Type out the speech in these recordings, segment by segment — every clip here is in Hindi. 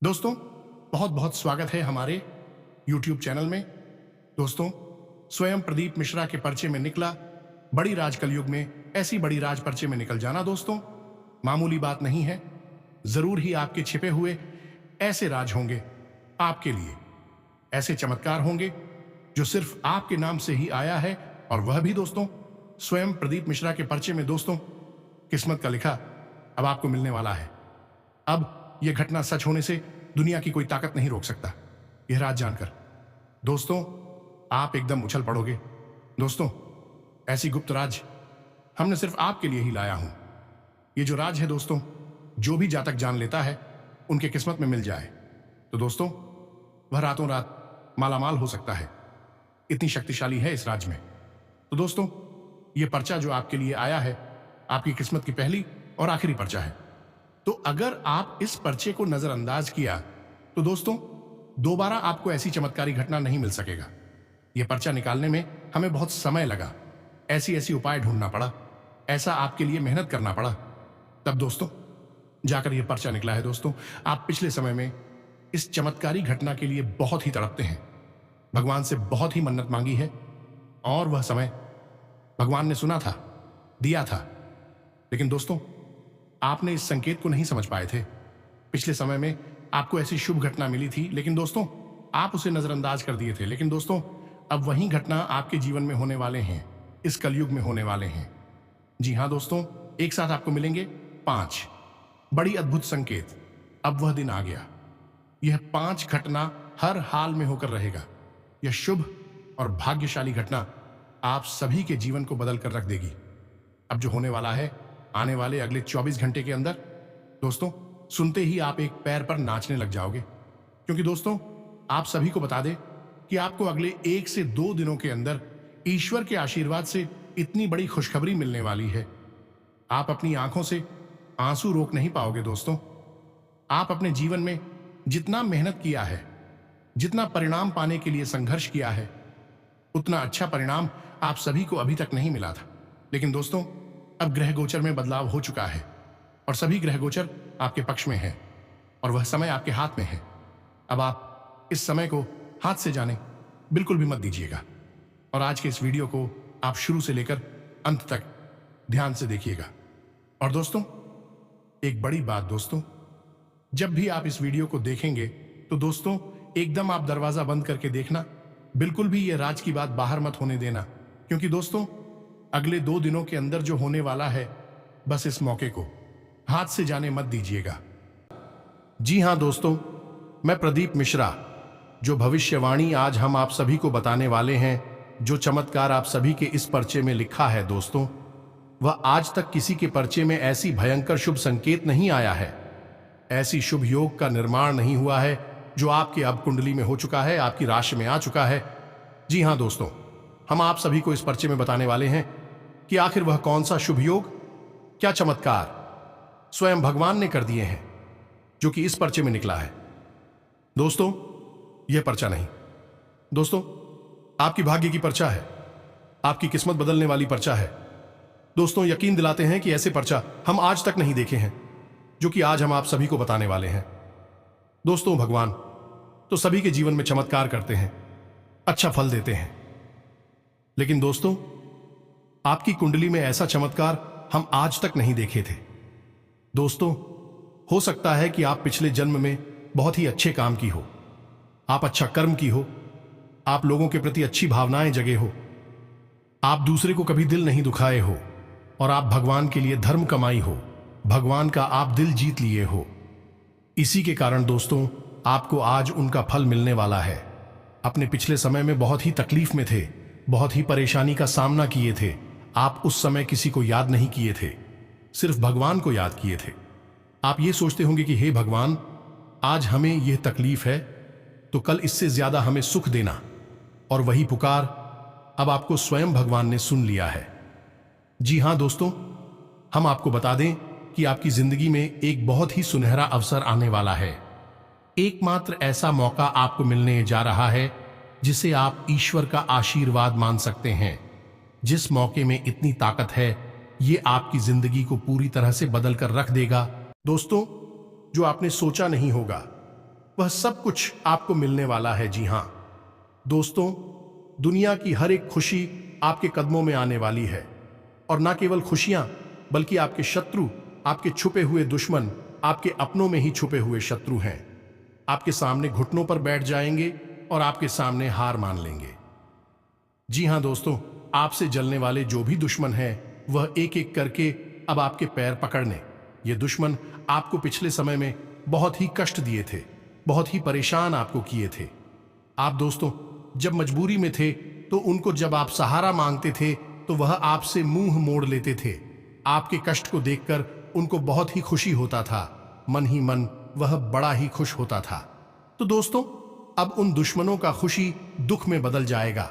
दोस्तों, बहुत बहुत स्वागत है हमारे YouTube चैनल में। दोस्तों, स्वयं प्रदीप मिश्रा के पर्चे में निकला बड़ी राज कलयुग में ऐसी बड़ी राज पर्चे में निकल जाना दोस्तों मामूली बात नहीं है। जरूर ही आपके छिपे हुए ऐसे राज होंगे आपके लिए, ऐसे चमत्कार होंगे जो सिर्फ आपके नाम से ही आया है, और वह भी दोस्तों स्वयं प्रदीप मिश्रा के पर्चे में। दोस्तों, किस्मत का लिखा अब आपको मिलने वाला है। अब यह घटना सच होने से दुनिया की कोई ताकत नहीं रोक सकता। यह राज जानकर दोस्तों आप एकदम उछल पड़ोगे। दोस्तों, ऐसी गुप्त राज हमने सिर्फ आपके लिए ही लाया हूं। ये जो राज है दोस्तों, जो भी जातक जान लेता है उनके किस्मत में मिल जाए तो दोस्तों वह रातों रात मालामाल हो सकता है। इतनी शक्तिशाली है इस राज में। तो दोस्तों, यह पर्चा जो आपके लिए आया है आपकी किस्मत की पहली और आखिरी पर्चा है। तो अगर आप इस पर्चे को नजरअंदाज किया तो दोस्तों दोबारा आपको ऐसी चमत्कारी घटना नहीं मिल सकेगा। यह पर्चा निकालने में हमें बहुत समय लगा, ऐसी ऐसी उपाय ढूंढना पड़ा, ऐसा आपके लिए मेहनत करना पड़ा, तब दोस्तों जाकर यह पर्चा निकला है। दोस्तों, आप पिछले समय में इस चमत्कारी घटना के लिए बहुत ही तड़पते हैं, भगवान से बहुत ही मन्नत मांगी है, और वह समय भगवान ने सुना था, दिया था। लेकिन दोस्तों आपने इस संकेत को नहीं समझ पाए थे। पिछले समय में आपको ऐसी शुभ घटना मिली थी, लेकिन दोस्तों आप उसे नजरअंदाज कर दिए थे। लेकिन दोस्तों अब वही घटना आपके जीवन में होने वाले हैं, इस कलयुग में होने वाले हैं। जी हां दोस्तों, एक साथ आपको मिलेंगे 5 बड़ी अद्भुत संकेत। अब वह दिन आ गया। यह 5 घटना हर हाल में होकर रहेगा। यह शुभ और भाग्यशाली घटना आप सभी के जीवन को बदल कर रख देगी। अब जो होने वाला है आने वाले अगले 24 घंटे के अंदर दोस्तों, सुनते ही आप एक पैर पर नाचने लग जाओगे। क्योंकि दोस्तों आप सभी को बता दें कि आपको अगले 1 से 2 दिनों के अंदर ईश्वर के आशीर्वाद से इतनी बड़ी खुशखबरी मिलने वाली है, आप अपनी आंखों से आंसू रोक नहीं पाओगे। दोस्तों, आप अपने जीवन में जितना मेहनत किया है, जितना परिणाम पाने के लिए संघर्ष किया है, उतना अच्छा परिणाम आप सभी को अभी तक नहीं मिला था। लेकिन दोस्तों अब ग्रह गोचर में बदलाव हो चुका है और सभी ग्रह गोचर आपके पक्ष में है, और वह समय आपके हाथ में है। अब आप इस समय को हाथ से जाने बिल्कुल भी मत दीजिएगा, और आज के इस वीडियो को आप शुरू से लेकर अंत तक ध्यान से देखिएगा। और दोस्तों एक बड़ी बात दोस्तों, जब भी आप इस वीडियो को देखेंगे तो दोस्तों एकदम आप दरवाजा बंद करके देखना, बिल्कुल भी यह राज की बात बाहर मत होने देना। क्योंकि दोस्तों अगले 2 दिनों के अंदर जो होने वाला है, बस इस मौके को हाथ से जाने मत दीजिएगा। जी हां दोस्तों, मैं प्रदीप मिश्रा, जो भविष्यवाणी आज हम आप सभी को बताने वाले हैं, जो चमत्कार आप सभी के इस पर्चे में लिखा है दोस्तों, वह आज तक किसी के पर्चे में ऐसी भयंकर शुभ संकेत नहीं आया है, ऐसी शुभ योग का निर्माण नहीं हुआ है जो आपके अब कुंडली में हो चुका है, आपकी राशि में आ चुका है। जी हां दोस्तों, हम आप सभी को इस पर्चे में बताने वाले हैं कि आखिर वह कौन सा शुभ योग, क्या चमत्कार स्वयं भगवान ने कर दिए हैं जो कि इस पर्चे में निकला है। दोस्तों यह पर्चा नहीं, दोस्तों आपकी भाग्य की पर्चा है, आपकी किस्मत बदलने वाली पर्चा है। दोस्तों यकीन दिलाते हैं कि ऐसे पर्चा हम आज तक नहीं देखे हैं जो कि आज हम आप सभी को बताने वाले हैं। दोस्तों भगवान तो सभी के जीवन में चमत्कार करते हैं, अच्छा फल देते हैं, लेकिन दोस्तों आपकी कुंडली में ऐसा चमत्कार हम आज तक नहीं देखे थे। दोस्तों हो सकता है कि आप पिछले जन्म में बहुत ही अच्छे काम की हो, आप अच्छा कर्म की हो, आप लोगों के प्रति अच्छी भावनाएं जगे हो, आप दूसरे को कभी दिल नहीं दुखाए हो, और आप भगवान के लिए धर्म कमाई हो, भगवान का आप दिल जीत लिए हो। इसी के कारण दोस्तों आपको आज उनका फल मिलने वाला है। अपने पिछले समय में बहुत ही तकलीफ में थे, बहुत ही परेशानी का सामना किए थे, आप उस समय किसी को याद नहीं किए थे, सिर्फ भगवान को याद किए थे। आप ये सोचते होंगे कि हे भगवान, आज हमें यह तकलीफ है तो कल इससे ज्यादा हमें सुख देना, और वही पुकार अब आपको स्वयं भगवान ने सुन लिया है। जी हां दोस्तों, हम आपको बता दें कि आपकी जिंदगी में एक बहुत ही सुनहरा अवसर आने वाला है। एकमात्र ऐसा मौका आपको मिलने जा रहा है जिसे आप ईश्वर का आशीर्वाद मान सकते हैं। जिस मौके में इतनी ताकत है, ये आपकी जिंदगी को पूरी तरह से बदल कर रख देगा। दोस्तों जो आपने सोचा नहीं होगा, वह सब कुछ आपको मिलने वाला है। जी हाँ दोस्तों, दुनिया की हर एक खुशी आपके कदमों में आने वाली है। और ना केवल खुशियां, बल्कि आपके शत्रु, आपके छुपे हुए दुश्मन, आपके अपनों में ही छुपे हुए शत्रु हैं, आपके सामने घुटनों पर बैठ जाएंगे और आपके सामने हार मान लेंगे। जी हां दोस्तों, आपसे जलने वाले जो भी दुश्मन हैं, वह एक एक करके अब आपके पैर पकड़ने। ये दुश्मन आपको पिछले समय में बहुत ही कष्ट दिए थे, बहुत ही परेशान आपको किए थे। आप दोस्तों जब मजबूरी में थे तो उनको जब आप सहारा मांगते थे तो वह आपसे मुंह मोड़ लेते थे। आपके कष्ट को देखकर उनको बहुत ही खुशी होता था, मन ही मन वह बड़ा ही खुश होता था। तो दोस्तों अब उन दुश्मनों का खुशी दुख में बदल जाएगा।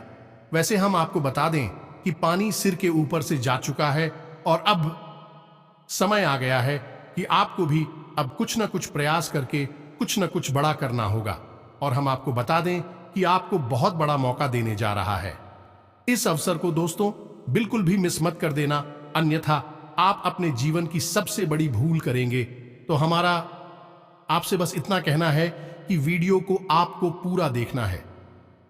वैसे हम आपको बता दें कि पानी सिर के ऊपर से जा चुका है और अब समय आ गया है कि आपको भी अब कुछ न कुछ प्रयास करके कुछ न कुछ बड़ा करना होगा। और हम आपको बता दें कि आपको बहुत बड़ा मौका देने जा रहा है। इस अवसर को दोस्तों बिल्कुल भी मिस मत कर देना, अन्यथा आप अपने जीवन की सबसे बड़ी भूल करेंगे। तो हमारा आपसे बस इतना कहना है कि वीडियो को आपको पूरा देखना है।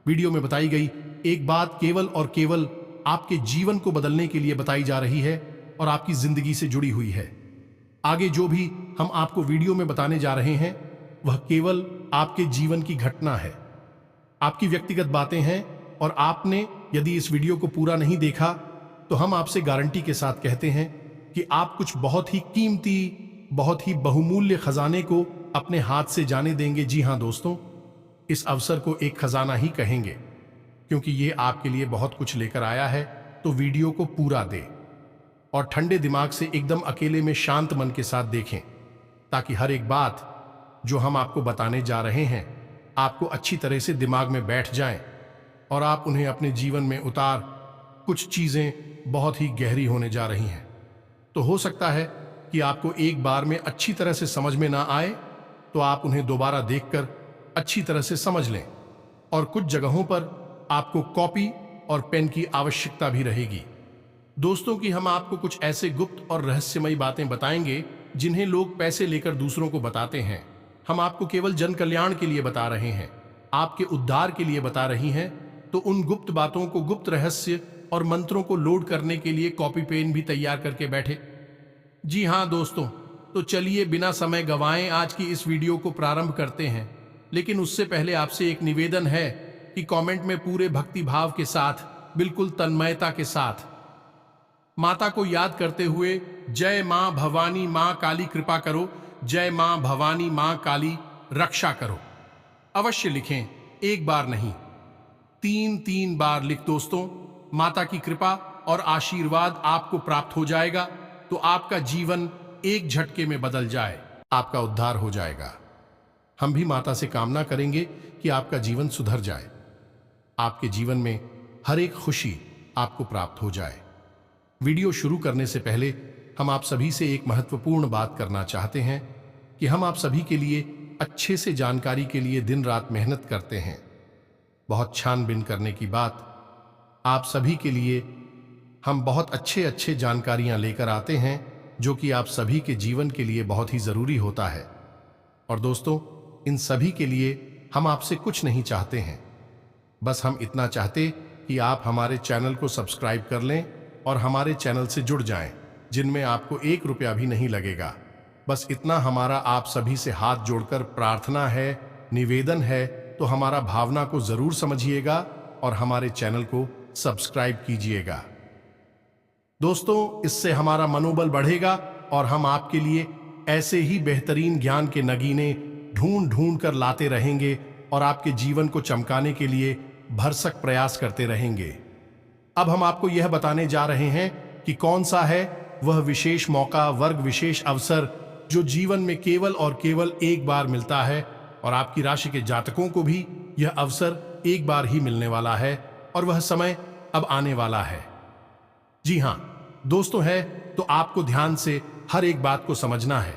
वीडियो में बताई गई एक बात केवल और केवल आपके जीवन को बदलने के लिए बताई जा रही है और आपकी जिंदगी से जुड़ी हुई है। आगे जो भी हम आपको वीडियो में बताने जा रहे हैं वह केवल आपके जीवन की घटना है, आपकी व्यक्तिगत बातें हैं। और आपने यदि इस वीडियो को पूरा नहीं देखा तो हम आपसे गारंटी के साथ कहते हैं कि आप कुछ बहुत ही कीमती, बहुत ही बहुमूल्य खजाने को अपने हाथ से जाने देंगे। जी हां दोस्तों, इस अवसर को एक खजाना ही कहेंगे, क्योंकि ये आपके लिए बहुत कुछ लेकर आया है। तो वीडियो को पूरा दे और ठंडे दिमाग से एकदम अकेले में शांत मन के साथ देखें, ताकि हर एक बात जो हम आपको बताने जा रहे हैं आपको अच्छी तरह से दिमाग में बैठ जाएं और आप उन्हें अपने जीवन में उतार। कुछ चीजें बहुत ही गहरी होने जा रही हैं, तो हो सकता है कि आपको एक बार में अच्छी तरह से समझ में ना आए, तो आप उन्हें दोबारा देखकर अच्छी तरह से समझ लें। और कुछ जगहों पर आपको कॉपी और पेन की आवश्यकता भी रहेगी दोस्तों। कि हम आपको कुछ ऐसे गुप्त और रहस्यमयी बातें बताएंगे जिन्हें लोग पैसे लेकर दूसरों को बताते हैं। हम आपको केवल जन कल्याण के लिए बता रहे हैं, आपके उद्धार के लिए बता रही हैं। तो उन गुप्त बातों को, गुप्त रहस्य और मंत्रों को लोड करने के लिए कॉपी पेन भी तैयार करके बैठे। जी हां दोस्तों, तो चलिए बिना समय गंवाए आज की इस वीडियो को प्रारंभ करते हैं। लेकिन उससे पहले आपसे एक निवेदन है कि कमेंट में पूरे भक्ति भाव के साथ, बिल्कुल तन्मयता के साथ माता को याद करते हुए जय मां भवानी मां काली कृपा करो, जय मां भवानी मां काली रक्षा करो अवश्य लिखें। एक बार नहीं, 3 बार लिख दोस्तों। माता की कृपा और आशीर्वाद आपको प्राप्त हो जाएगा, तो आपका जीवन एक झटके में बदल जाए, आपका उद्धार हो जाएगा। हम भी माता से कामना करेंगे कि आपका जीवन सुधर जाए, आपके जीवन में हर एक खुशी आपको प्राप्त हो जाए। वीडियो शुरू करने से पहले हम आप सभी से एक महत्वपूर्ण बात करना चाहते हैं कि हम आप सभी के लिए अच्छे से जानकारी के लिए दिन रात मेहनत करते हैं। बहुत छानबीन करने की बात, आप सभी के लिए हम बहुत अच्छे जानकारियां लेकर आते हैं जो कि आप सभी के जीवन के लिए बहुत ही जरूरी होता है। और दोस्तों, इन सभी के लिए हम आपसे कुछ नहीं चाहते हैं, बस हम इतना चाहते कि आप हमारे चैनल को सब्सक्राइब कर लें और हमारे चैनल से जुड़ जाएं, जिनमें आपको 1 रुपया भी नहीं लगेगा। बस इतना हमारा आप सभी से हाथ जोड़कर प्रार्थना है, निवेदन है। तो हमारा भावना को जरूर समझिएगा और हमारे चैनल को सब्सक्राइब कीजिएगा दोस्तों। इससे हमारा मनोबल बढ़ेगा और हम आपके लिए ऐसे ही बेहतरीन ज्ञान के नगीने ढूंढ कर लाते रहेंगे और आपके जीवन को चमकाने के लिए भरसक प्रयास करते रहेंगे। अब हम आपको यह बताने जा रहे हैं कि कौन सा है वह विशेष मौका, वर्ग, विशेष अवसर जो जीवन में केवल और केवल एक बार मिलता है। और आपकी राशि के जातकों को भी यह अवसर एक बार ही मिलने वाला है और वह समय अब आने वाला है। जी हां दोस्तों, है तो आपको ध्यान से हर एक बात को समझना है,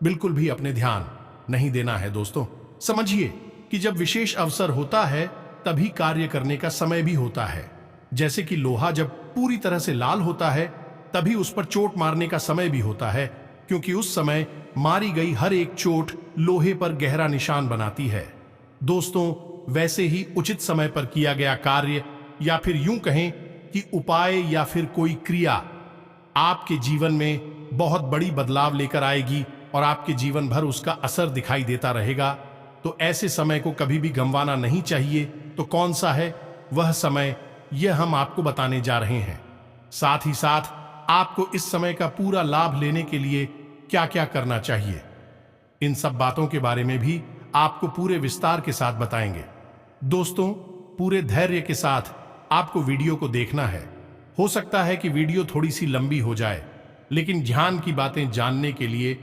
बिल्कुल भी अपने ध्यान नहीं देना है दोस्तों। समझिए कि जब विशेष अवसर होता है तभी कार्य करने का समय भी होता है। जैसे कि लोहा जब पूरी तरह से लाल होता है तभी उस पर चोट मारने का समय भी होता है, क्योंकि उस समय मारी गई हर एक चोट लोहे पर गहरा निशान बनाती है। दोस्तों, वैसे ही उचित समय पर किया गया कार्य, या फिर यूं कहें कि उपाय या फिर कोई क्रिया आपके जीवन में बहुत बड़ी बदलाव लेकर आएगी और आपके जीवन भर उसका असर दिखाई देता रहेगा। तो ऐसे समय को कभी भी गंवाना नहीं चाहिए। तो कौन सा है वह समय, यह हम आपको बताने जा रहे हैं। साथ ही साथ आपको इस समय का पूरा लाभ लेने के लिए क्या क्या करना चाहिए, इन सब बातों के बारे में भी आपको पूरे विस्तार के साथ बताएंगे। दोस्तों, पूरे धैर्य के साथ आपको वीडियो को देखना है। हो सकता है कि वीडियो थोड़ी सी लंबी हो जाए, लेकिन ध्यान की बातें जानने के लिए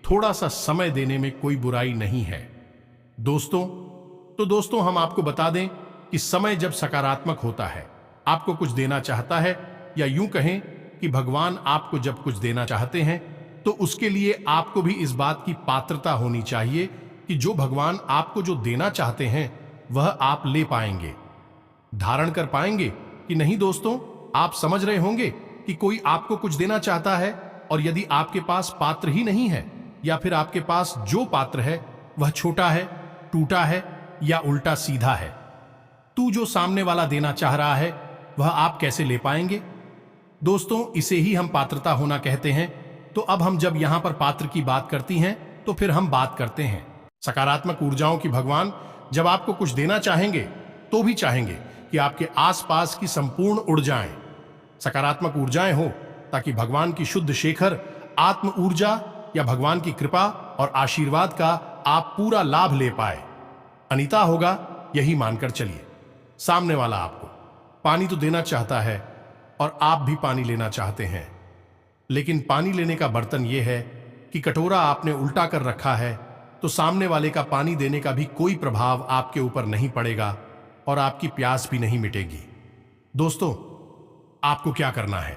थोड़ा सा समय देने में कोई बुराई नहीं है। दोस्तों, हम आपको बता दें कि समय जब सकारात्मक होता है, आपको कुछ देना चाहता है, या यूं कहें कि भगवान आपको जब कुछ देना चाहते हैं, तो उसके लिए आपको भी इस बात की पात्रता होनी चाहिए कि जो भगवान आपको जो देना चाहते हैं वह आप ले पाएंगे, धारण कर पाएंगे कि नहीं। दोस्तों, आप समझ रहे होंगे कि कोई आपको कुछ देना चाहता है, और यदि आपके पास पात्र ही नहीं है, या फिर आपके पास जो पात्र है वह छोटा है, टूटा है, या उल्टा सीधा है, तो जो सामने वाला देना चाह रहा है वह आप कैसे ले पाएंगे। दोस्तों, इसे ही हम पात्रता होना कहते हैं। तो अब हम जब यहां पर पात्र की बात करती हैं, तो फिर हम बात करते हैं सकारात्मक ऊर्जाओं की। भगवान जब आपको कुछ देना चाहेंगे तो भी चाहेंगे कि आपके आसपास की संपूर्ण ऊर्जाएं सकारात्मक ऊर्जाएं हो, ताकि भगवान की शुद्ध शेखर आत्म ऊर्जा या भगवान की कृपा और आशीर्वाद का आप पूरा लाभ ले पाए। अनिता होगा, यही मानकर चलिए। सामने वाला आपको पानी तो देना चाहता है और आप भी पानी लेना चाहते हैं, लेकिन पानी लेने का बर्तन यह है कि कटोरा आपने उल्टा कर रखा है, तो सामने वाले का पानी देने का भी कोई प्रभाव आपके ऊपर नहीं पड़ेगा और आपकी प्यास भी नहीं मिटेगी। दोस्तों, आपको क्या करना है?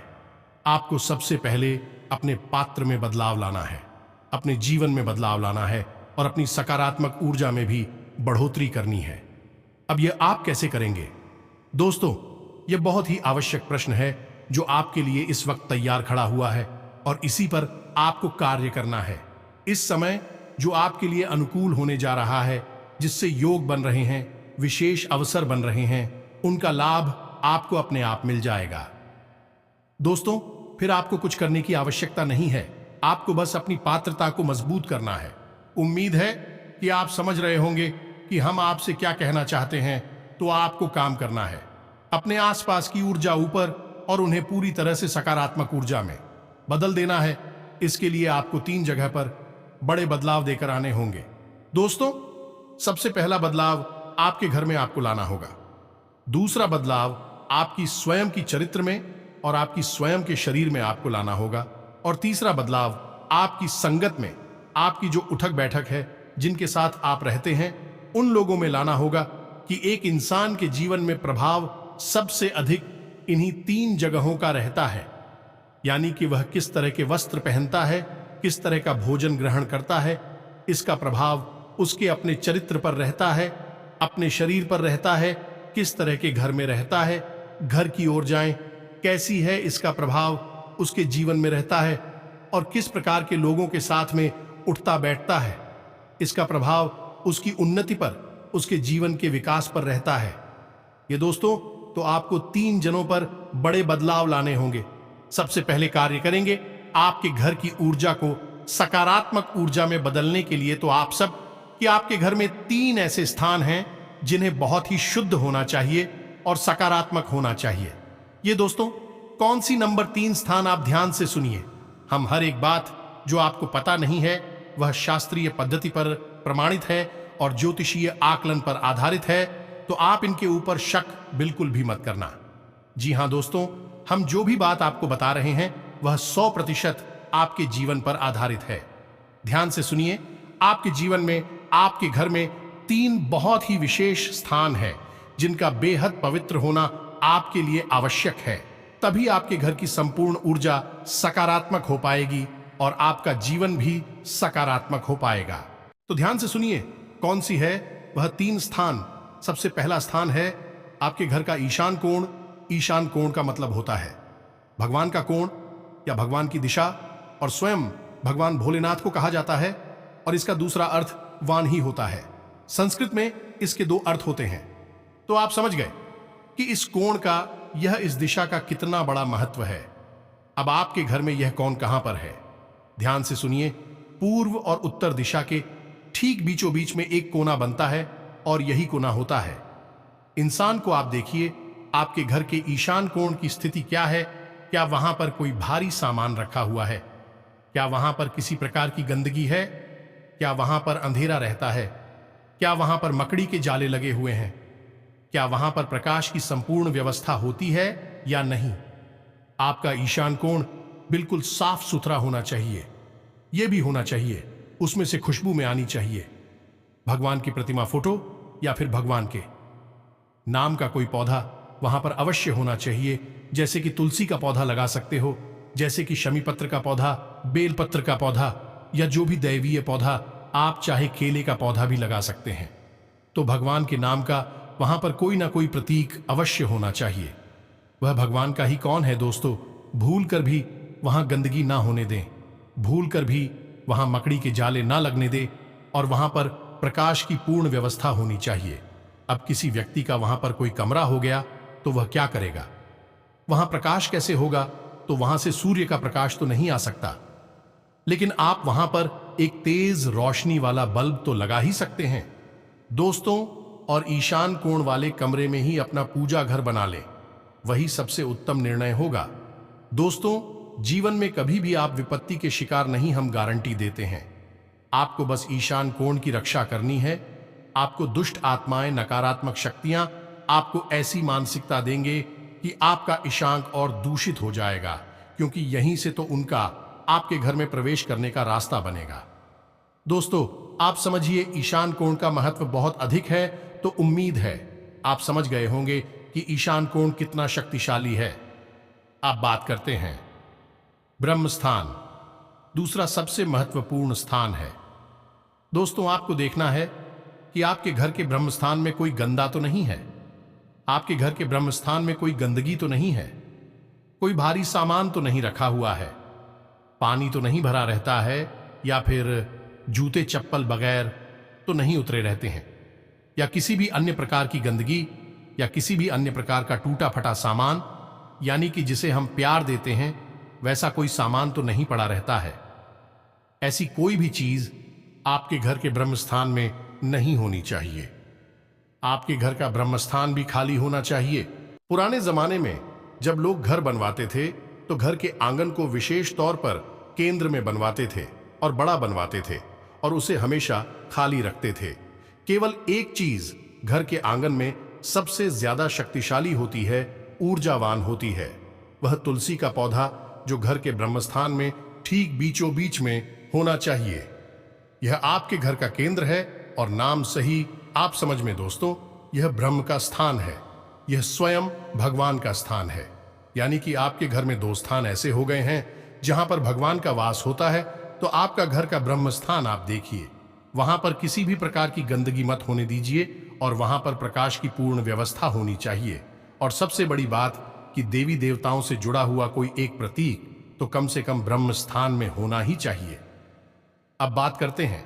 आपको सबसे पहले अपने पात्र में बदलाव लाना है, अपने जीवन में बदलाव लाना है, और अपनी सकारात्मक ऊर्जा में भी बढ़ोतरी करनी है। अब यह आप कैसे करेंगे? दोस्तों, यह बहुत ही आवश्यक प्रश्न है जो आपके लिए इस वक्त तैयार खड़ा हुआ है, और इसी पर आपको कार्य करना है। इस समय जो आपके लिए अनुकूल होने जा रहा है, जिससे योग बन रहे हैं, विशेष अवसर बन रहे हैं, उनका लाभ आपको अपने आप मिल जाएगा। दोस्तों, फिर आपको कुछ करने की आवश्यकता नहीं है, आपको बस अपनी पात्रता को मजबूत करना है। उम्मीद है कि आप समझ रहे होंगे कि हम आपसे क्या कहना चाहते हैं। तो आपको काम करना है, अपने आसपास की ऊर्जा ऊपर और उन्हें पूरी तरह से सकारात्मक ऊर्जा में बदल देना है। इसके लिए आपको 3 जगह पर बड़े बदलाव देकर आने होंगे। दोस्तों, सबसे पहला बदलाव आपके घर में आपको लाना होगा। दूसरा बदलाव आपकी स्वयं की चरित्र में और आपकी स्वयं के शरीर में आपको लाना होगा। और तीसरा बदलाव आपकी संगत में, आपकी जो उठक बैठक है, जिनके साथ आप रहते हैं, उन लोगों में लाना होगा कि एक इंसान के जीवन में प्रभाव सबसे अधिक इन्हीं 3 जगहों का रहता है। यानी कि वह किस तरह के वस्त्र पहनता है, किस तरह का भोजन ग्रहण करता है, इसका प्रभाव उसके अपने चरित्र पर रहता है, अपने शरीर पर रहता है, किस तरह के घर में रहता है, घर की ऊर्जाएं कैसी है, इसका प्रभाव उसके जीवन में रहता है, और किस प्रकार के लोगों के साथ में उठता बैठता है, इसका प्रभाव उसकी उन्नति पर, उसके जीवन के विकास पर रहता है। ये दोस्तों, तो आपको 3 जनों पर बड़े बदलाव लाने होंगे। सबसे पहले कार्य करेंगे आपके घर की ऊर्जा को सकारात्मक ऊर्जा में बदलने के लिए। तो आप सब कि आपके घर में 3 ऐसे स्थान हैं जिन्हें बहुत ही शुद्ध होना चाहिए और सकारात्मक होना चाहिए। ये दोस्तों, कौन सी नंबर 3 स्थान, आप ध्यान से सुनिए। हम हर एक बात जो आपको पता नहीं है वह शास्त्रीय पद्धति पर प्रमाणित है और ज्योतिषीय आकलन पर आधारित है, तो आप इनके ऊपर शक बिल्कुल भी मत करना। जी हां दोस्तों, हम जो भी बात आपको बता रहे हैं वह 100% आपके जीवन पर आधारित है। ध्यान से सुनिए। आपके जीवन में, आपके घर में 3 बहुत ही विशेष स्थान हैं जिनका बेहद पवित्र होना आपके लिए आवश्यक है। तभी आपके घर की संपूर्ण ऊर्जा सकारात्मक हो पाएगी और आपका जीवन भी सकारात्मक हो पाएगा। तो ध्यान से सुनिए, कौन सी है वह 3 स्थान। सबसे पहला स्थान है आपके घर का ईशान कोण। ईशान कोण का मतलब होता है भगवान का कोण या भगवान की दिशा, और स्वयं भगवान भोलेनाथ को कहा जाता है और इसका दूसरा अर्थ वान ही होता है। संस्कृत में इसके दो अर्थ होते हैं। तो आप समझ गए कि इस कोण का, यह इस दिशा का कितना बड़ा महत्व है। अब आपके घर में यह कोण कहां पर है? ध्यान से सुनिए। पूर्व और उत्तर दिशा के ठीक बीचों बीच में एक कोना बनता है और यही कोना होता है। इंसान को आप देखिए, आपके घर के ईशान कोण की स्थिति क्या है? क्या वहां पर कोई भारी सामान रखा हुआ है? क्या वहां पर किसी प्रकार की गंदगी है? क्या वहां पर अंधेरा रहता है? क्या वहां पर मकड़ी के जाले लगे हुए हैं? क्या वहां पर प्रकाश की संपूर्ण व्यवस्था होती है या नहीं? आपका ईशान कोण बिल्कुल साफ सुथरा होना चाहिए। यह भी होना चाहिए उसमें से खुशबू में आनी चाहिए। भगवान की प्रतिमा, फोटो या फिर भगवान के नाम का कोई पौधा वहां पर अवश्य होना चाहिए। जैसे कि तुलसी का पौधा लगा सकते हो, जैसे कि शमी पत्र का पौधा, बेलपत्र का पौधा, या जो भी दैवीय पौधा, आप चाहे केले का पौधा भी लगा सकते हैं। तो भगवान के नाम का वहां पर कोई ना कोई प्रतीक अवश्य होना चाहिए। वह भगवान का ही कौन है दोस्तों? भूल कर भी वहां गंदगी ना होने दें, भूल कर भी वहां मकड़ी के जाले ना लगने दें, और वहां पर प्रकाश की पूर्ण व्यवस्था होनी चाहिए। अब किसी व्यक्ति का वहां पर कोई कमरा हो गया तो वह क्या करेगा? वहां प्रकाश कैसे होगा? तो वहां से सूर्य का प्रकाश तो नहीं आ सकता, लेकिन आप वहां पर एक तेज रोशनी वाला बल्ब तो लगा ही सकते हैं दोस्तों। और ईशान कोण वाले कमरे में ही अपना पूजा घर बना लें, वही सबसे उत्तम निर्णय होगा दोस्तों। जीवन में कभी भी आप विपत्ति के शिकार नहीं, हम गारंटी देते हैं। आपको बस ईशान कोण की रक्षा करनी है। आपको दुष्ट आत्माएं, नकारात्मक शक्तियां आपको ऐसी मानसिकता देंगे कि आपका ईशान और दूषित हो जाएगा, क्योंकि यहीं से तो उनका आपके घर में प्रवेश करने का रास्ता बनेगा। दोस्तों, आप समझिए ईशान कोण का महत्व बहुत अधिक है। तो उम्मीद है आप समझ गए होंगे कि ईशान कोण कितना शक्तिशाली है। आप बात करते हैं ब्रह्म स्थान, दूसरा सबसे महत्वपूर्ण स्थान है। दोस्तों, आपको देखना है कि आपके घर के ब्रह्म स्थान में कोई गंदा तो नहीं है, आपके घर के ब्रह्म स्थान में कोई गंदगी तो नहीं है, कोई भारी सामान तो नहीं रखा हुआ है, पानी तो नहीं भरा रहता है, या फिर जूते चप्पल बगैर तो नहीं उतरे रहते हैं, या किसी भी अन्य प्रकार की गंदगी, या किसी भी अन्य प्रकार का टूटा फटा सामान, यानी कि जिसे हम प्यार देते हैं, वैसा कोई सामान तो नहीं पड़ा रहता है। ऐसी कोई भी चीज आपके घर के ब्रह्मस्थान में नहीं होनी चाहिए। आपके घर का ब्रह्मस्थान भी खाली होना चाहिए। पुराने जमाने में जब लोग घर बनवाते थे तो घर के आंगन को विशेष तौर पर केंद्र में बनवाते थे और बड़ा बनवाते थे और उसे हमेशा खाली रखते थे। केवल एक चीज घर के आंगन में सबसे ज्यादा शक्तिशाली होती है, ऊर्जावान होती है, वह तुलसी का पौधा जो घर के ब्रह्मस्थान में ठीक बीचों बीच में होना चाहिए। यह आपके घर का केंद्र है और नाम सही आप समझ में दोस्तों, यह ब्रह्म का स्थान है, यह स्वयं भगवान का स्थान है। यानी कि आपके घर में दो स्थान ऐसे हो गए हैं जहां पर भगवान का वास होता है। तो आपका घर का ब्रह्म स्थान आप देखिए, वहां पर किसी भी प्रकार की गंदगी मत होने दीजिए और वहां पर प्रकाश की पूर्ण व्यवस्था होनी चाहिए। और सबसे बड़ी बात कि देवी देवताओं से जुड़ा हुआ कोई एक प्रतीक तो कम से कम ब्रह्म स्थान में होना ही चाहिए। अब बात करते हैं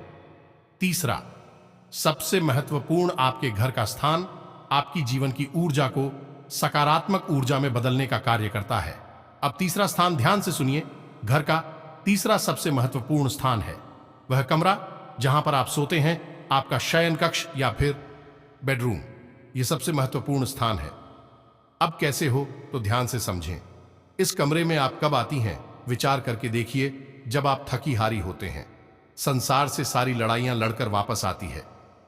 तीसरा सबसे महत्वपूर्ण, आपके घर का स्थान आपकी जीवन की ऊर्जा को सकारात्मक ऊर्जा में बदलने का कार्य करता है। अब तीसरा स्थान ध्यान से सुनिए, घर का तीसरा सबसे महत्वपूर्ण स्थान है वह कमरा जहां पर आप सोते हैं, आपका शयन कक्ष या फिर बेडरूम। यह सबसे महत्वपूर्ण स्थान है। अब कैसे हो तो ध्यान से समझें। इस कमरे में आप कब आती हैं, विचार करके देखिए। जब आप थकी हारी होते हैं, संसार से सारी लड़ाइयां लड़कर वापस आती है,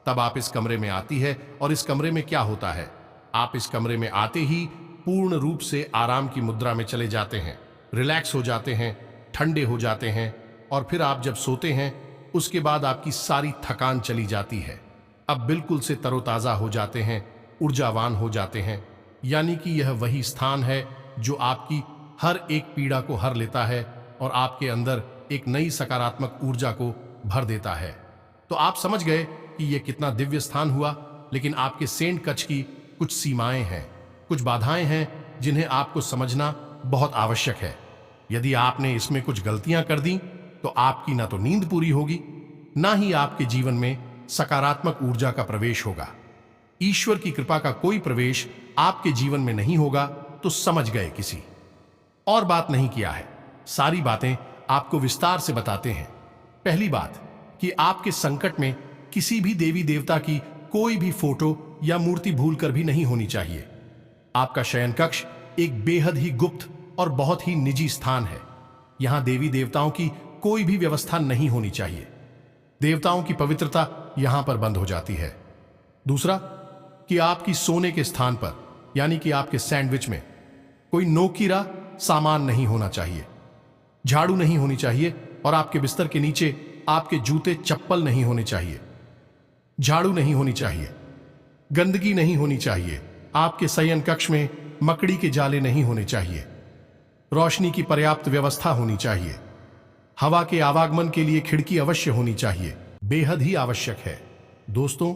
तब आप इस कमरे में आती है। और इस कमरे में क्या होता है, आप इस कमरे में आते ही पूर्ण रूप से आराम की मुद्रा में चले जाते हैं, रिलैक्स हो जाते हैं, ठंडे हो जाते हैं। और फिर आप जब सोते हैं उसके बाद आपकी सारी थकान चली जाती है। अब बिल्कुल से तरोताजा हो जाते हैं, ऊर्जावान हो जाते हैं। यानी कि यह वही स्थान है जो आपकी हर एक पीड़ा को हर लेता है और आपके अंदर एक नई सकारात्मक ऊर्जा को भर देता है। तो आप समझ गए कि यह कितना दिव्य स्थान हुआ। लेकिन आपके सेंट कक्ष की कुछ सीमाएं हैं, कुछ बाधाएं हैं जिन्हें आपको समझना बहुत आवश्यक है। यदि आपने इसमें कुछ गलतियां कर दी तो आपकी ना तो नींद पूरी होगी, ना ही आपके जीवन में सकारात्मक ऊर्जा का प्रवेश होगा। ईश्वर की कृपा का कोई प्रवेश आपके जीवन में नहीं होगा तो समझ गए किसी और बात नहीं किया है। सारी बातें आपको विस्तार से बताते हैं। पहली बात कि आपके संकट में किसी भी देवी देवता की कोई भी फोटो या मूर्ति भूलकर भी नहीं होनी चाहिए। आपका शयन कक्ष एक बेहद ही गुप्त और बहुत ही निजी स्थान है। यहां देवी देवताओं की कोई भी व्यवस्था नहीं होनी चाहिए। देवताओं की पवित्रता यहां पर बंद हो जाती है। दूसरा कि आपकी सोने के स्थान पर यानी कि आपके सैंडविच में कोई नोकीरा सामान नहीं होना चाहिए, झाड़ू नहीं होनी चाहिए और आपके बिस्तर के नीचे आपके जूते चप्पल नहीं होने चाहिए। झाड़ू नहीं होनी चाहिए, गंदगी नहीं होनी चाहिए। आपके शयन कक्ष में मकड़ी के जाले नहीं होने चाहिए। रोशनी की पर्याप्त व्यवस्था होनी चाहिए। हवा के आवागमन के लिए खिड़की अवश्य होनी चाहिए, बेहद ही आवश्यक है। दोस्तों,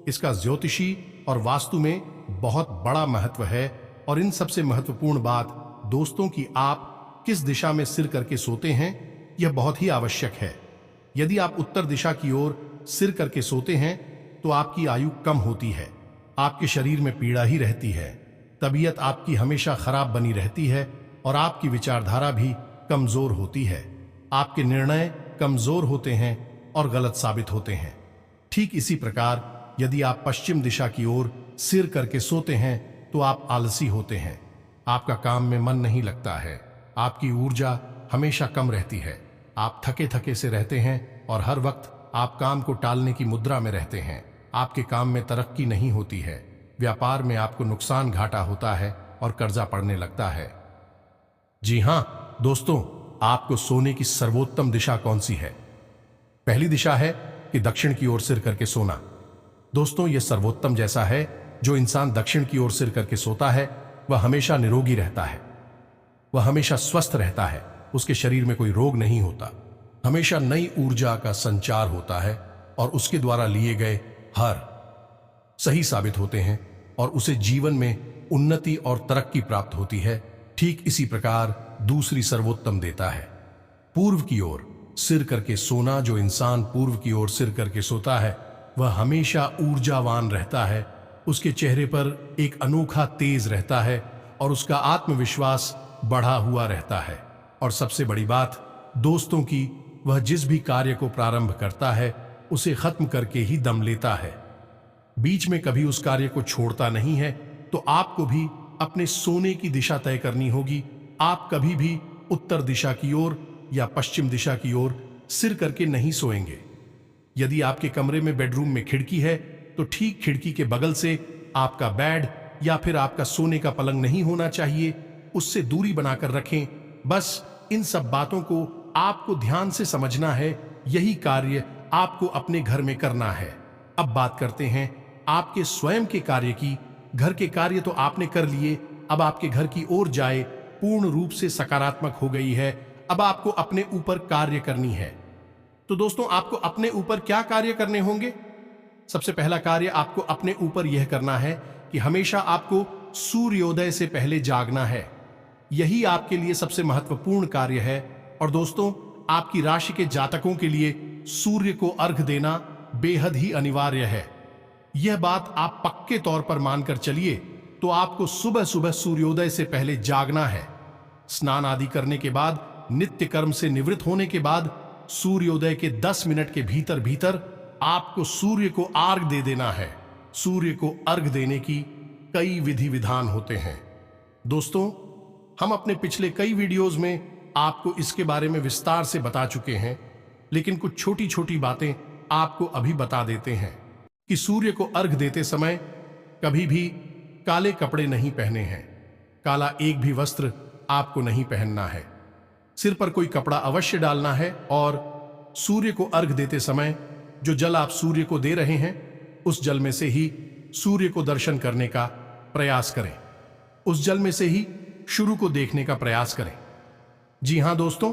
इसका ज्योतिषी और वास्तु में बहुत बड़ा महत्व है और इन सबसे महत्वपूर्ण बात दोस्तों की आप किस दिशा में सिर करके सोते हैं, यह बहुत ही आवश्यक है। यदि आप उत्तर दिशा की ओर सिर करके सोते हैं तो आपकी आयु कम होती है, आपके शरीर में पीड़ा ही रहती है, तबीयत आपकी हमेशा खराब बनी रहती है और आपकी विचारधारा भी कमजोर होती है। आपके निर्णय कमजोर होते हैं और गलत साबित होते हैं। ठीक इसी प्रकार यदि आप पश्चिम दिशा की ओर सिर करके सोते हैं तो आप आलसी होते हैं, आपका काम में मन नहीं लगता है, आपकी ऊर्जा हमेशा कम रहती है, आप थके थके से रहते हैं और हर वक्त आप काम को टालने की मुद्रा में रहते हैं। आपके काम में तरक्की नहीं होती है, व्यापार में आपको नुकसान घाटा होता है और कर्जा पड़ने लगता है। जी हां दोस्तों, आपको सोने की सर्वोत्तम दिशा कौन सी है? पहली दिशा है कि दक्षिण की ओर सिर करके सोना। दोस्तों, यह सर्वोत्तम जैसा है। जो इंसान दक्षिण की ओर सिर करके सोता है वह हमेशा निरोगी रहता है, वह हमेशा स्वस्थ रहता है, उसके शरीर में कोई रोग नहीं होता, हमेशा नई ऊर्जा का संचार होता है और उसके द्वारा लिए गए हर सही साबित होते हैं और उसे जीवन में उन्नति और तरक्की प्राप्त होती है। ठीक इसी प्रकार दूसरी सर्वोत्तम देता है पूर्व की ओर सिर करके सोना। जो इंसान पूर्व की ओर सिर करके सोता है वह हमेशा ऊर्जावान रहता है, उसके चेहरे पर एक अनोखा तेज रहता है और उसका आत्मविश्वास बढ़ा हुआ रहता है। और सबसे बड़ी बात दोस्तों की, वह जिस भी कार्य को प्रारंभ करता है उसे खत्म करके ही दम लेता है, बीच में कभी उस कार्य को छोड़ता नहीं है। तो आपको भी अपने सोने की दिशा तय करनी होगी। आप कभी भी उत्तर दिशा की ओर या पश्चिम दिशा की ओर सिर करके नहीं सोएंगे। यदि आपके कमरे में बेडरूम में खिड़की है तो ठीक खिड़की के बगल से आपका बेड या फिर आपका सोने का पलंग नहीं होना चाहिए, उससे दूरी बनाकर रखें। बस इन सब बातों को आपको ध्यान से समझना है, यही कार्य आपको अपने घर में करना है। अब बात करते हैं आपके स्वयं के कार्य की। घर के कार्य तो आपने कर लिए, अब आपके घर की ओर जाए पूर्ण रूप से सकारात्मक हो गई है। अब आपको अपने ऊपर कार्य करनी है। तो दोस्तों, आपको अपने ऊपर क्या कार्य करने होंगे? सबसे पहला कार्य आपको अपने ऊपर यह करना है कि हमेशा आपको सूर्योदय से पहले जागना है। यही आपके लिए सबसे महत्वपूर्ण कार्य है। और दोस्तों, आपकी राशि के जातकों के लिए सूर्य को अर्घ देना बेहद ही अनिवार्य है। यह बात आप पक्के तौर पर मानकर चलिए। तो आपको सुबह सुबह सूर्योदय से पहले जागना है। स्नान आदि करने के बाद, नित्य कर्म से निवृत्त होने के बाद सूर्योदय के 10 मिनट के भीतर भीतर आपको सूर्य को अर्घ दे देना है। सूर्य को अर्घ देने की कई विधि विधान होते हैं। दोस्तों, हम अपने पिछले कई वीडियोस में आपको इसके बारे में विस्तार से बता चुके हैं, लेकिन कुछ छोटी छोटी बातें आपको अभी बता देते हैं कि सूर्य को अर्घ देते समय कभी भी काले कपड़े नहीं पहने हैं। काला एक भी वस्त्र आपको नहीं पहनना है। सिर पर कोई कपड़ा अवश्य डालना है और सूर्य को अर्घ देते समय जो जल आप सूर्य को दे रहे हैं उस जल में से ही सूर्य को दर्शन करने का प्रयास करें। उस जल में से ही शुरू को देखने का प्रयास करें। जी हां दोस्तों,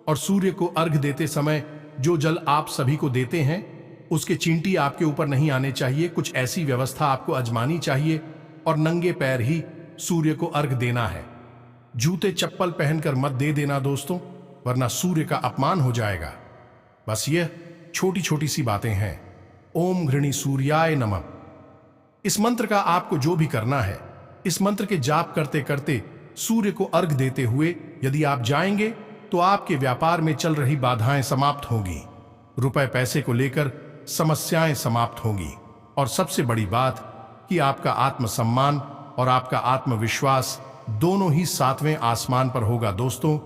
और सूर्य को अर्घ देते समय जो जल आप सभी को देते हैं उसके चींटी आपके ऊपर नहीं आने चाहिए। कुछ ऐसी व्यवस्था आपको आजमानी चाहिए और नंगे पैर ही सूर्य को अर्घ देना है। जूते चप्पल पहनकर मत दे देना दोस्तों। वरना सूर्य का अपमान हो जाएगा। बस यह छोटी छोटी सी बातें हैं। ओम घृणी सूर्याय नमः। इस मंत्र का आपको जो भी करना है, इस मंत्र के जाप करते करते सूर्य को अर्घ देते हुए यदि आप जाएंगे तो आपके व्यापार में चल रही बाधाएं समाप्त होंगी, रुपए पैसे को लेकर समस्याएं समाप्त होंगी, और सबसे बड़ी बात कि आपका आत्मसम्मान और आपका आत्मविश्वास दोनों ही 7वें आसमान पर होगा। दोस्तों,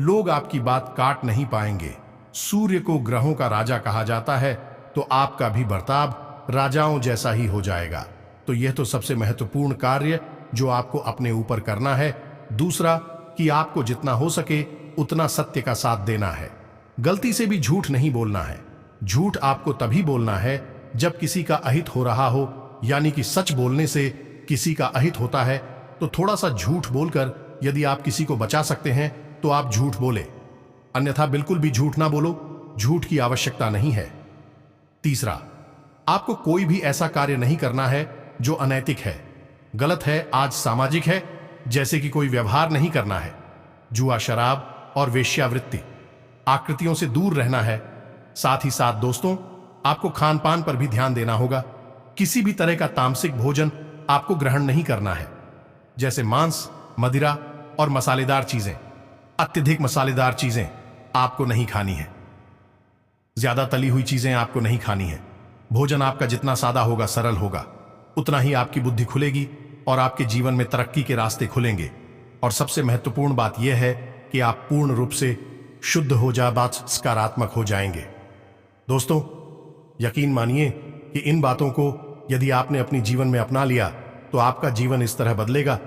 लोग आपकी बात काट नहीं पाएंगे। सूर्य को ग्रहों का राजा कहा जाता है, तो आपका भी बर्ताव राजाओं जैसा ही हो जाएगा। तो यह तो सबसे महत्वपूर्ण कार्य जो आपको अपने ऊपर करना है। दूसरा कि आपको जितना हो सके उतना सत्य का साथ देना है। गलती से भी झूठ नहीं बोलना है। झूठ आपको तभी बोलना है जब किसी का अहित हो रहा हो, यानी कि सच बोलने से किसी का अहित होता है तो थोड़ा सा झूठ बोलकर यदि आप किसी को बचा सकते हैं तो आप झूठ बोले, अन्यथा बिल्कुल भी झूठ ना बोलो। झूठ की आवश्यकता नहीं है। तीसरा, आपको कोई भी ऐसा कार्य नहीं करना है जो अनैतिक है, गलत है, आज सामाजिक है, जैसे कि कोई व्यवहार नहीं करना है। जुआ, शराब और वेश्यावृत्ति आकृतियों से दूर रहना है। साथ ही साथ दोस्तों, आपको खान पान पर भी ध्यान देना होगा। किसी भी तरह का तामसिक भोजन आपको ग्रहण नहीं करना है, जैसे मांस, मदिरा और मसालेदार चीजें। अत्यधिक मसालेदार चीजें आपको नहीं खानी है। ज्यादा तली हुई चीजें आपको नहीं खानी है। भोजन आपका जितना सादा होगा, सरल होगा, उतना ही आपकी बुद्धि खुलेगी और आपके जीवन में तरक्की के रास्ते खुलेंगे। और सबसे महत्वपूर्ण बात यह है कि आप पूर्ण रूप से शुद्ध हो जा, बात सकारात्मक हो जाएंगे। दोस्तों, यकीन मानिए कि इन बातों को यदि आपने अपने जीवन में अपना लिया तो आपका जीवन इस तरह बदलेगा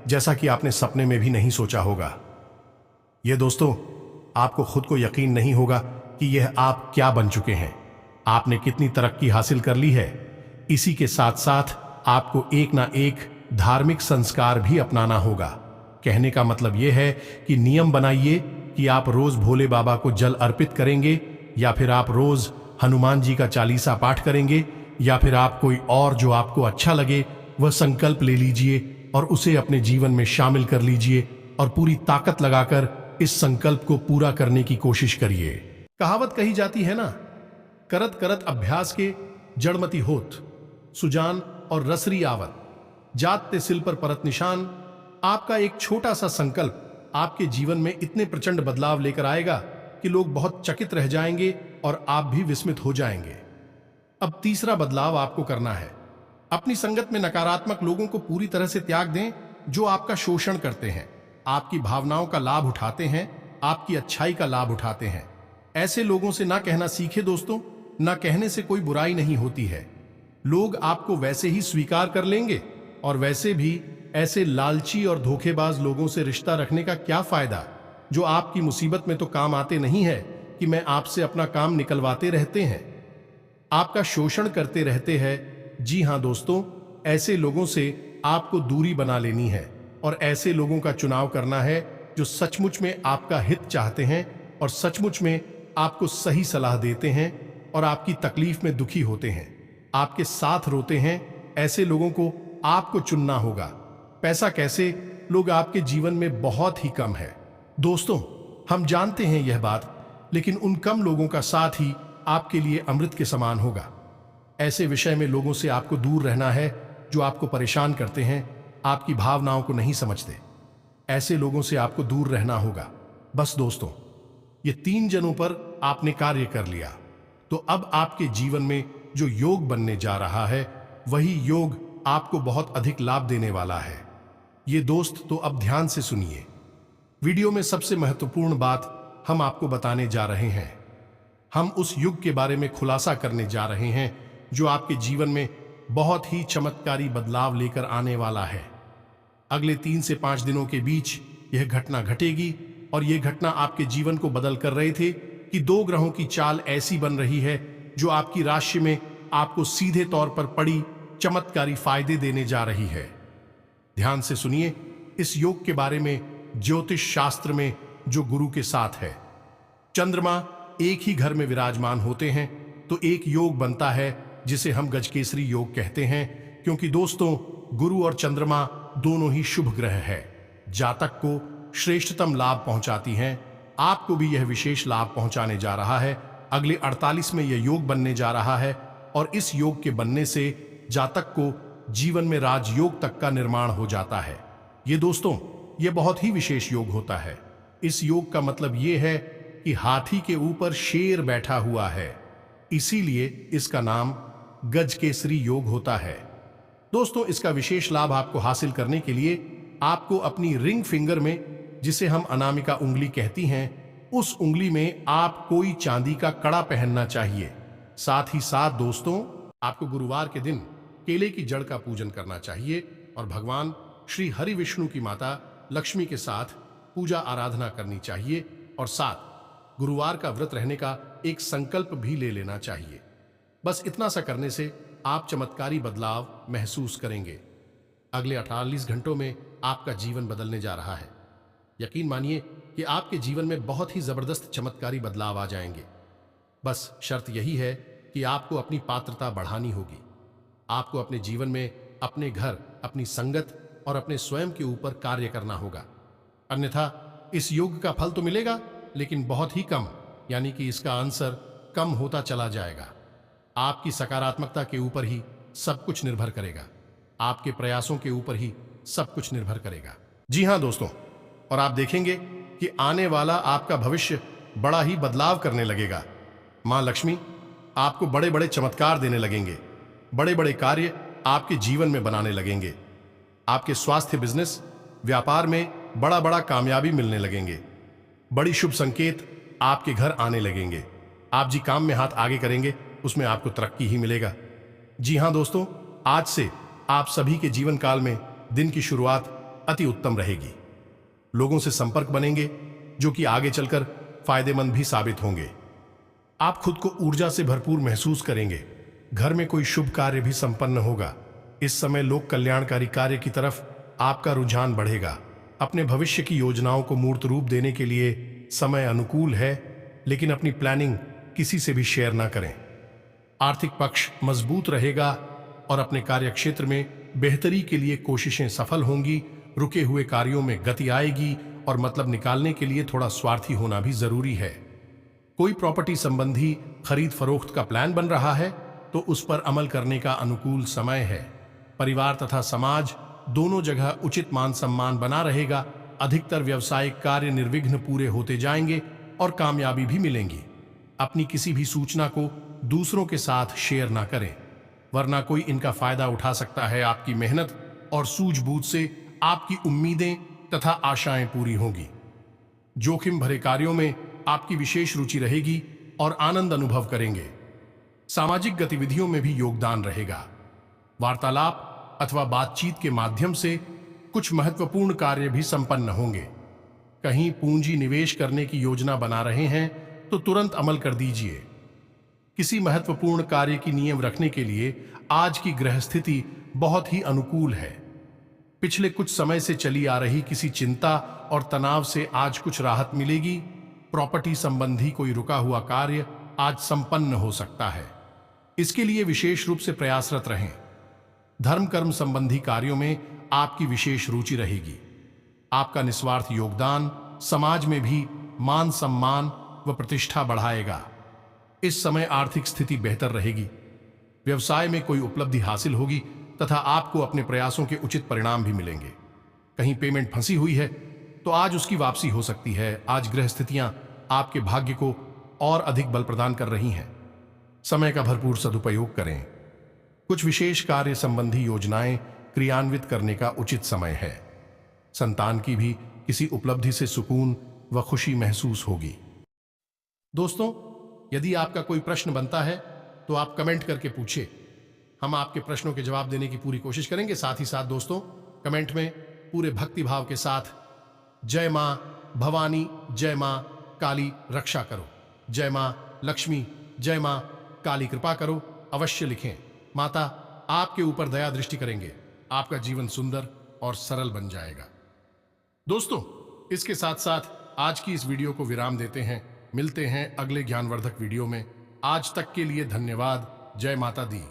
जैसा कि आपने सपने में भी नहीं सोचा होगा। ये दोस्तों, आपको खुद को यकीन नहीं होगा कि यह आप क्या बन चुके हैं, आपने कितनी तरक्की हासिल कर ली है। इसी के साथ साथ आपको एक ना एक धार्मिक संस्कार भी अपनाना होगा। कहने का मतलब यह है कि नियम बनाइए कि आप रोज भोले बाबा को जल अर्पित करेंगे, या फिर आप रोज हनुमान जी का चालीसा पाठ करेंगे, या फिर आप कोई और जो आपको अच्छा लगे वह संकल्प ले लीजिए और उसे अपने जीवन में शामिल कर लीजिए और पूरी ताकत लगाकर इस संकल्प को पूरा करने की कोशिश करिए। कहावत कही जाती है ना, करत करत अभ्यास के जड़मती होत, सुजान और रसरी आवत, जात ते सिल पर परत निशान। आपका एक छोटा सा संकल्प आपके जीवन में इतने प्रचंड बदलाव लेकर आएगा कि लोग बहुत चकित रह जाएंगे और आप भी विस्मित हो जाएंगे। अब तीसरा बदलाव आपको करना है। अपनी संगत में नकारात्मक लोगों को पूरी तरह से त्याग दें, जो आपका शोषण करते हैं, आपकी भावनाओं का लाभ उठाते हैं, आपकी अच्छाई का लाभ उठाते हैं। ऐसे लोगों से ना कहना सीखे दोस्तों। ना कहने से कोई बुराई नहीं होती है। लोग आपको वैसे ही स्वीकार कर लेंगे, और वैसे भी ऐसे लालची और धोखेबाज लोगों से रिश्ता रखने का क्या फायदा, जो आपकी मुसीबत में तो काम आते नहीं है कि मैं आपसे अपना काम निकलवाते रहते हैं, आपका शोषण करते रहते हैं। जी हां दोस्तों, ऐसे लोगों से आपको दूरी बना लेनी है और ऐसे लोगों का चुनाव करना है जो सचमुच में आपका हित चाहते हैं और सचमुच में आपको सही सलाह देते हैं और आपकी तकलीफ में दुखी होते हैं, आपके साथ रोते हैं। ऐसे लोगों को आपको चुनना होगा। पैसा कैसे, लोग आपके जीवन में बहुत ही कम है। दोस्तों, हम जानते हैं यह बात, लेकिन उन कम लोगों का साथ ही आपके लिए अमृत के समान होगा। ऐसे विषय में लोगों से आपको दूर रहना है जो आपको परेशान करते हैं, आपकी भावनाओं को नहीं समझते। ऐसे लोगों से आपको दूर रहना होगा। बस दोस्तों, ये 3 जनों पर आपने कार्य कर लिया, तो अब आपके जीवन में जो योग बनने जा रहा है, वही योग आपको बहुत अधिक लाभ देने वाला है। ये दोस्त तो अब ध्यान से सुनिए। वीडियो में सबसे महत्वपूर्ण बात हम आपको बताने जा रहे हैं। हम उस युग के बारे में खुलासा करने जा रहे हैं जो आपके जीवन में बहुत ही चमत्कारी बदलाव लेकर आने वाला है। अगले 3 से 5 दिनों के बीच यह घटना घटेगी, और यह घटना आपके जीवन को बदल कर रहे थे कि 2 ग्रहों की चाल ऐसी बन रही है जो आपकी राशि में आपको सीधे तौर पर पड़ी चमत्कारी फायदे देने जा रही है। ध्यान से सुनिए इस योग के बारे में। ज्योतिष शास्त्र में जो गुरु के साथ है, चंद्रमा एक ही घर में विराजमान होते हैं तो एक योग बनता है जिसे हम गजकेसरी योग कहते हैं, क्योंकि दोस्तों गुरु और चंद्रमा दोनों ही शुभ ग्रह है, जातक को श्रेष्ठतम लाभ पहुंचाती हैं। आपको भी यह विशेष लाभ पहुंचाने जा रहा है। अगले 48 में यह योग बनने जा रहा है और इस योग के बनने से जातक को जीवन में राजयोग तक का निर्माण हो जाता है। ये दोस्तों, ये बहुत ही विशेष योग होता है। इस योग का मतलब ये है कि हाथी के ऊपर शेर बैठा हुआ है, इसीलिए इसका नाम गजकेसरी योग होता है। दोस्तों, इसका विशेष लाभ आपको हासिल करने के लिए आपको अपनी रिंग फिंगर में, जिसे हम अनामिका उंगली कहती हैं, उस उंगली में आप कोई चांदी का कड़ा पहनना चाहिए। साथ ही साथ दोस्तों, आपको गुरुवार के दिन केले की जड़ का पूजन करना चाहिए और भगवान श्री हरि विष्णु की माता लक्ष्मी के साथ पूजा आराधना करनी चाहिए और साथ गुरुवार का व्रत रहने का एक संकल्प भी ले लेना चाहिए। बस इतना सा करने से आप चमत्कारी बदलाव महसूस करेंगे। अगले 48 घंटों में आपका जीवन बदलने जा रहा है। यकीन मानिए कि आपके जीवन में बहुत ही जबरदस्त चमत्कारी बदलाव आ जाएंगे। बस शर्त यही है कि आपको अपनी पात्रता बढ़ानी होगी। आपको अपने जीवन में अपने घर, अपनी संगत और अपने स्वयं के ऊपर कार्य करना होगा। अन्यथा इस योग का फल तो मिलेगा, लेकिन बहुत ही कम, यानी कि इसका आंसर कम होता चला जाएगा। आपकी सकारात्मकता के ऊपर ही सब कुछ निर्भर करेगा। आपके प्रयासों के ऊपर ही सब कुछ निर्भर करेगा। जी हां दोस्तों, और आप देखेंगे कि आने वाला आपका भविष्य बड़ा ही बदलाव करने लगेगा। मां लक्ष्मी आपको बड़े बड़े चमत्कार देने लगेंगे। बड़े बड़े कार्य आपके जीवन में बनाने लगेंगे। आपके स्वास्थ्य, बिजनेस, व्यापार में बड़ा बड़ा कामयाबी मिलने लगेंगे। बड़ी शुभ संकेत आपके घर आने लगेंगे। आप जी काम में हाथ आगे करेंगे, उसमें आपको तरक्की ही मिलेगा। जी हां दोस्तों, आज से आप सभी के जीवन काल में दिन की शुरुआत अति उत्तम रहेगी। लोगों से संपर्क बनेंगे जो कि आगे चलकर फायदेमंद भी साबित होंगे। आप खुद को ऊर्जा से भरपूर महसूस करेंगे। घर में कोई शुभ कार्य भी संपन्न होगा। इस समय लोक कल्याणकारी कार्य की तरफ आपका रुझान बढ़ेगा। अपने भविष्य की योजनाओं को मूर्त रूप देने के लिए समय अनुकूल है, लेकिन अपनी प्लानिंग किसी से भी शेयर ना करें। आर्थिक पक्ष मजबूत रहेगा और अपने कार्य क्षेत्र में बेहतरी के लिए कोशिशें सफल होंगी। रुके हुए कार्यों में गति आएगी और मतलब निकालने के लिए थोड़ा स्वार्थी होना भी जरूरी है। कोई प्रॉपर्टी संबंधी खरीद फरोख्त का प्लान बन रहा है तो उस पर अमल करने का अनुकूल समय है। परिवार तथा समाज दोनों जगह उचित मान सम्मान बना रहेगा। अधिकतर व्यवसायिक कार्य निर्विघ्न पूरे होते जाएंगे और कामयाबी भी मिलेंगी। अपनी किसी भी सूचना को दूसरों के साथ शेयर ना करें, वरना कोई इनका फायदा उठा सकता है। आपकी मेहनत और सूझबूझ से आपकी उम्मीदें तथा आशाएं पूरी होंगी। जोखिम भरे कार्यों में आपकी विशेष रुचि रहेगी और आनंद अनुभव करेंगे। सामाजिक गतिविधियों में भी योगदान रहेगा। वार्तालाप अथवा बातचीत के माध्यम से कुछ महत्वपूर्ण कार्य भी संपन्न होंगे। कहीं पूंजी निवेश करने की योजना बना रहे हैं तो तुरंत अमल कर दीजिए। किसी महत्वपूर्ण कार्य की नींव रखने के लिए आज की ग्रह स्थिति बहुत ही अनुकूल है। पिछले कुछ समय से चली आ रही किसी चिंता और तनाव से आज कुछ राहत मिलेगी। प्रॉपर्टी संबंधी कोई रुका हुआ कार्य आज संपन्न हो सकता है। इसके लिए विशेष रूप से प्रयासरत रहें। धर्म कर्म संबंधी कार्यों में आपकी विशेष रुचि रहेगी। आपका निस्वार्थ योगदान समाज में भी मान सम्मान व प्रतिष्ठा बढ़ाएगा। इस समय आर्थिक स्थिति बेहतर रहेगी। व्यवसाय में कोई उपलब्धि हासिल होगी तथा आपको अपने प्रयासों के उचित परिणाम भी मिलेंगे। कहीं पेमेंट फंसी हुई है तो आज उसकी वापसी हो सकती है। आज ग्रह स्थितियां आपके भाग्य को और अधिक बल प्रदान कर रही हैं। समय का भरपूर सदुपयोग करें। कुछ विशेष कार्य संबंधी योजनाएं क्रियान्वित करने का उचित समय है। संतान की भी किसी उपलब्धि से सुकून व खुशी महसूस होगी। दोस्तों, यदि आपका कोई प्रश्न बनता है तो आप कमेंट करके पूछिए। हम आपके प्रश्नों के जवाब देने की पूरी कोशिश करेंगे। साथ ही साथ दोस्तों, कमेंट में पूरे भक्ति भाव के साथ जय मां भवानी, जय मां काली रक्षा करो, जय मां लक्ष्मी, जय मां काली कृपा करो अवश्य लिखें। माता आपके ऊपर दया दृष्टि करेंगे। आपका जीवन सुंदर और सरल बन जाएगा। दोस्तों, इसके साथ साथ आज की इस वीडियो को विराम देते हैं। मिलते हैं अगले ज्ञानवर्धक वीडियो में। आज तक के लिए धन्यवाद। जय माता दी।